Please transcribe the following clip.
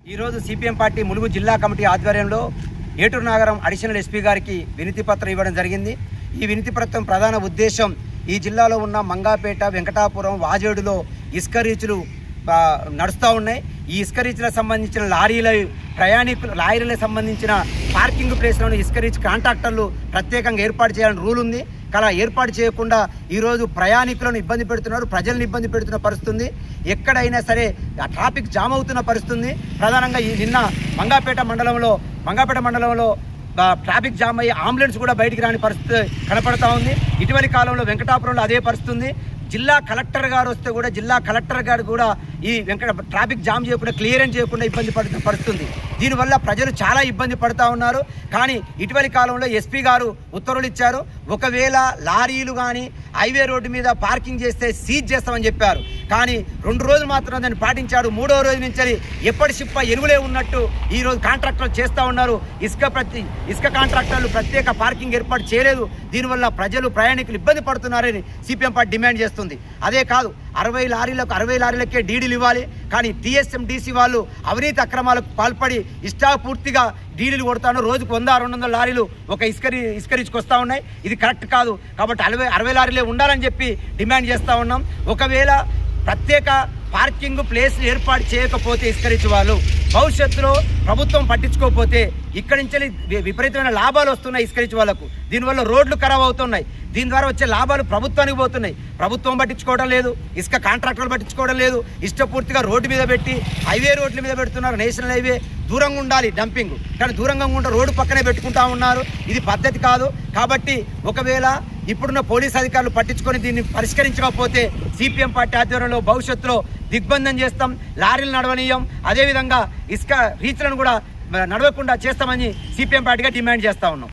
ఈ రోజు CPM party Mulugu జిల్లా కమిటీ ఆధ్వర్యంలో ఏటూరు నాగరం అడిషనల్ ఎస్పీ గారికి వినతి పత్రం ఇవ్వడం జరిగింది। ఈ వినతి పత్రం ప్రధాన ఉద్దేశం ఈ జిల్లాలో ఉన్న మంగాపేట, వెంకటాపురం, వాజేడులో ఇసుక రీచ్లు నడుస్తూ ఉన్నాయి। ఈ ఇసుక రీచ్లకు సంబంధించిన లారీలకు సంబంధించిన పార్కింగ్ ప్లేస్లను ఇసుక రీచ్ కాంట్రాక్టర్లు ప్రత్యేకంగా ఏర్పాటు చేయాలని రూల్ ఉంది। అలా ఏర్పాటు చేయకుండా ఈరోజు ప్రయాణికులను ఇబ్బంది పెడుతున్నారు, ప్రజలను ఇబ్బంది పెడుతున్న పరిస్థితుంది। ఎక్కడైనా సరే ట్రాఫిక్ జామ్ అవుతున్న పరిస్థితుంది। ప్రధానంగా నిన్న మంగాపేట మండలంలో ట్రాఫిక్ జామ్ అయ్యి అంబులెన్స్ కూడా బయటికి రాని పరిస్థితి కనపడతా ఉంది। ఇటీవలి కాలంలో వెంకటాపురంలో అదే పరిస్థితి ఉంది। జిల్లా కలెక్టర్ గారు వస్తే కూడా ఈ ట్రాఫిక్ జామ్ చేయకుండా క్లియరెన్స్ చేయకుండా ఇబ్బంది పడుతున్న పరిస్థితుంది। దీనివల్ల ప్రజలు చాలా ఇబ్బంది పడుతూ ఉన్నారు। కానీ ఇటీవలి కాలంలో ఎస్పీ గారు ఉత్తర్వులు ఇచ్చారు, ఒకవేళ లారీలు కానీ హైవే రోడ్డు మీద పార్కింగ్ చేస్తే సీజ్ చేస్తామని చెప్పారు। కానీ 2 రోజులు మాత్రం దాన్ని పాటించాడు। 3వ రోజు నుంచి ఎప్పటి షిప్ప ఎరువులే ఉన్నట్టు ఈరోజు కాంట్రాక్టర్లు చేస్తూ ఉన్నారు। ఇసుక కాంట్రాక్టర్లు ప్రత్యేక పార్కింగ్ ఏర్పాటు చేయలేదు। దీనివల్ల ప్రజలు ప్రయాణికులు ఇబ్బంది పడుతున్నారని సిపిఎం పార్టీ డిమాండ్ చేస్తుంది। అదే కాదు, 60 లారీలకే డీడీలు ఇవ్వాలి। కానీ టీఎస్ఎండిసి వాళ్ళు అవినీతి అక్రమాలకు పాల్పడి ఇష్టాపూర్తిగా డీడీలు కొడతాను। రోజుకు 100-200 లారీలు ఒక ఇసుక రీచ్కి వస్తూ ఉన్నాయి। ఇది కరెక్ట్ కాదు। కాబట్టి 60 లారీలే ఉండాలని చెప్పి డిమాండ్ చేస్తూ ఉన్నాం। ఒకవేళ ప్రత్యేక పార్కింగ్ ప్లేస్ ఏర్పాటు చేయకపోతే ఇసుక రీచ్ వాళ్ళు భవిష్యత్తులో ప్రభుత్వం పట్టించుకోకపోతే ఇక్కడి నుంచి విపరీతమైన లాభాలు వస్తున్నాయి ఇసుక రీచ్ వాళ్ళకు। దీనివల్ల రోడ్లు ఖరాబ్ అవుతున్నాయి। దీని ద్వారా వచ్చే లాభాలు ప్రభుత్వానికి పోతున్నాయి। ప్రభుత్వం పట్టించుకోవడం లేదు, ఇసుక కాంట్రాక్టర్లు పట్టించుకోవడం లేదు। ఇష్టపూర్తిగా రోడ్డు మీద పెట్టి హైవే రోడ్ల మీద పెడుతున్నారు। నేషనల్ హైవే దూరంగా ఉండాలి డంపింగ్, కానీ దూరంగా ఉంటే రోడ్డు పక్కనే పెట్టుకుంటా ఉన్నారు। ఇది పద్ధతి కాదు। కాబట్టి ఒకవేళ ఇప్పుడున్న పోలీస్ అధికారులు పట్టించుకొని దీన్ని పరిష్కరించకపోతే సిపిఎం పార్టీ ఆధ్వర్యంలో భవిష్యత్తులో దిగ్బంధం చేస్తాం, లారీలు నడవనీయం, అదేవిధంగా ఇసుక రీచ్లను కూడా నడవకుండా చేస్తామని సిపిఎం పార్టీగా డిమాండ్ చేస్తా ఉన్నాం।